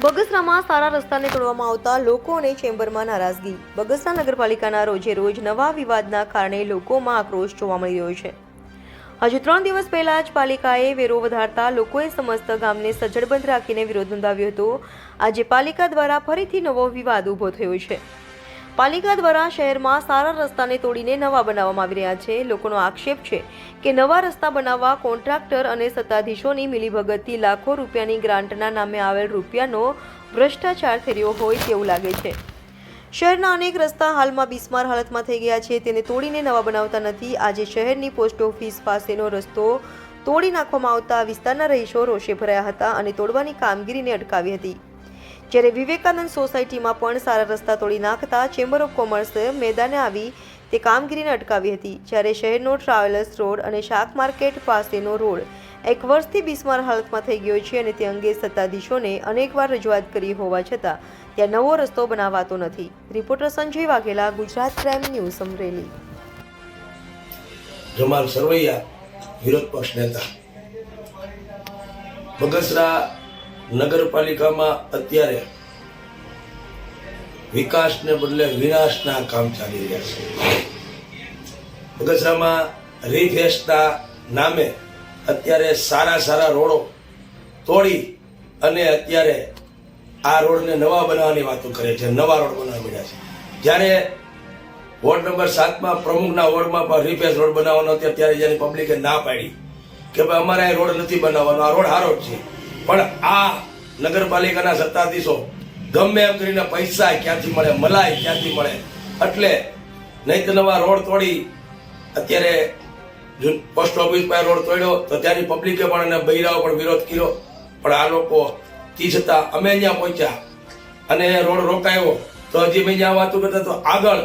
બગસરામાં સારા રસ્તાને તોડવામાં આવતા લોકો અને ચેમ્બરમાં નારાજગી। બગસરા નગરપાલિકાના રોજે રોજ નવા વિવાદના કારણે લોકોમાં આક્રોશ જોવા મળી રહ્યો છે। હજુ 3 દિવસ પહેલા જ પાલિકાએ વેરો વધારતા લોકોએ સમસ્ત ગામને સજ્જડબંધ રાખીને વિરોધ નોંધાવ્યો હતો। આજે પાલિકા દ્વારા ફરીથી નવો વિવાદ ઊભો થયો છે। પાલિકા દ્વારા શહેરમાં સારા રસ્તાને તોડીને નવા બનાવવામાં આવી રહ્યા છે। લોકોનો આક્ષેપ છે કે નવા રસ્તા બનાવવા કોન્ટ્રાક્ટર અને સત્તાધીશોની મિલીભગતથી લાખો રૂપિયાની ગ્રાન્ટના નામે આવેલ રૂપિયાનો ભ્રષ્ટાચાર થઈ રહ્યો હોય તેવું લાગે છે। શહેરના અનેક રસ્તા હાલમાં બિસ્માર હાલતમાં થઈ ગયા છે, તેને તોડીને નવા બનાવતા નથી। આજે શહેરની પોસ્ટ ઓફિસ પાસેનો રસ્તો તોડી નાખવામાં આવતા વિસ્તારના રહીશો રોષે ભરાયા હતા અને તોડવાની કામગીરીને અટકાવી હતી। જ્યારે વિવેકાનંદ સોસાયટીમાં પણ સારા રસ્તા તોડી નાખતા ચેમ્બર ઓફ કોમર્સ મેદાને આવી તે કામગીરીને અટકાવી હતી। જ્યારે શહેરનો ટ્રાવેલર્સ રોડ અને શાક માર્કેટ પાસેનો રોડ 1 વર્ષથી બિસ્માર હાલતમાં થઈ ગયો છે અને તે અંગે સત્તાધીશોને અનેકવાર રજૂઆત કરી હોવા છતાં ત્યાં નવો રસ્તો બનાવાતો નથી। Reporter Sanjay Vaghela, Gujarat prime news, Amreli. Jamal Sarvaiya, વિરોધ પક્ષ નેતા। બગસરા નગરપાલિકામાં અત્યારે વિકાસને બદલે વિનાશના કામ ચાલી રહ્યા છે। બગસરામાં રીફેસના નામે અત્યારે સારા રોડો તોડી અને અત્યારે આ રોડને નવા બનાવવાની વાતો કરે છે, નવા રોડ બનાવવા મળ્યા છે। જ્યારે વોર્ડ નંબર 7માં પ્રમુખના વોર્ડમાં પણ રીફેસ રોડ બનાવવાનો હતો, ત્યારે જેની પબ્લિકે ના પાડી કે ભાઈ અમારે આ રોડ નથી બનાવવાનો, આ રોડ સારો જ છે। પણ આ નગરપાલિકાના સત્તાધીશો ગમે એમ કરીને પૈસા ક્યાંથી મળે, મલાઈ ક્યાંથી મળે, એટલે નહીં તો નવા રોડ તોડી અત્યારે પોસ્ટ ઓફિસ પાસે રોડ તોડ્યો તો ત્યાંની પબ્લિકે પણ અને બૈરાઓ પણ વિરોધ કર્યો। પણ આ લોકો તી છતાં અમે અહીંયા પહોંચ્યા અને રોડ રોકાયો તો હજી મેં જ્યાં વાતો કરતા તો આગળ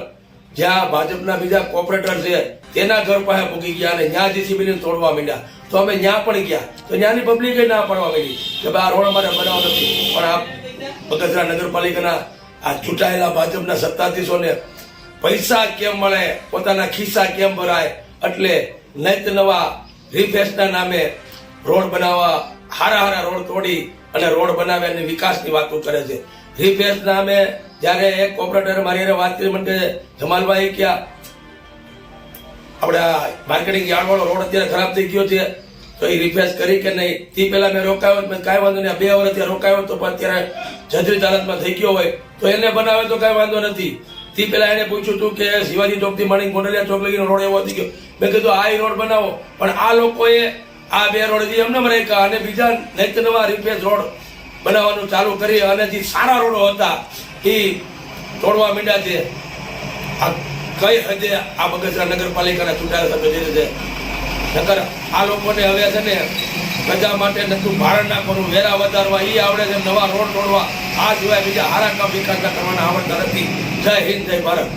જ્યાં ભાજપના બીજા કોર્પોરેટર છે તેના ઘર પાસે પૂગી ગયા અને ત્યાં જીસીબીને તોડવા માંડ્યા તો અમે ત્યાં પણ ગયા તો ત્યાંની પબ્લિકે ના પાડવા માંડી કે ભાઈ આ રોડ અમારે બનાવવો નથી। પણ આ બગસરા નગરપાલિકાના આ ચૂંટાયેલા ભાજપના સત્તાધીશોને પૈસા કેમ મળે, પોતાના ખિસ્સા કેમ ભરાય, એટલે નૈત નવા રીફેસના નામે રોડ બનાવવા, હારા રોડ તોડી અને રોડ બનાવે અને વિકાસની વાતો કરે છે। રીફેસ નામે જ્યારે એક કોર્પોરેટર મારી વાત કરી મને જમાલભાઈ ક્યાં આપણા માર્કેટિંગ યાર્ડ વાળો રોડ અત્યારે ખરાબ થઈ ગયો છે તો એ રિફેસ કરી કે નહીં, તે પહેલા મેં રોકાયો કાંઈ વાંધો નહીં, 2 વર્ષથી રોકાયો તો પણ અત્યારે જર્જરિત હાલતમાં થઈ ગયો હોય તો એને બનાવે તો કાંઈ વાંધો નથી। તે પહેલા એને પૂછ્યું હતું કે શિવાજી ચોકથી માંડી ગોંડલિયા ચોક લગીનો રોડ એવો થઈ ગયો, મેં કીધું આ રોડ બનાવો, પણ આ લોકોએ આ 2 રોડ એમને રાખ્યા અને બીજા નૈત નવા રિફેસ રોડ બનાવવાનું ચાલુ કરી અને જે સારા રોડો હતા એ તોડવા માંડ્યા છે। આ કઈ હદે આ બગસરા નગરપાલિકાના ચૂંટાયેલા સભ્યો છે, નગર આ લોકોને હવે છે ને પ્રજા માટે નતું ભારણ નાખવાનું, વેરા વધારવા એ આવડે છે, નવા રોડ તોડવા, આ સિવાય બીજા સારા કામ વિકાસના કરવાના આવડતા નથી। જય હિન્દ, જય ભારત।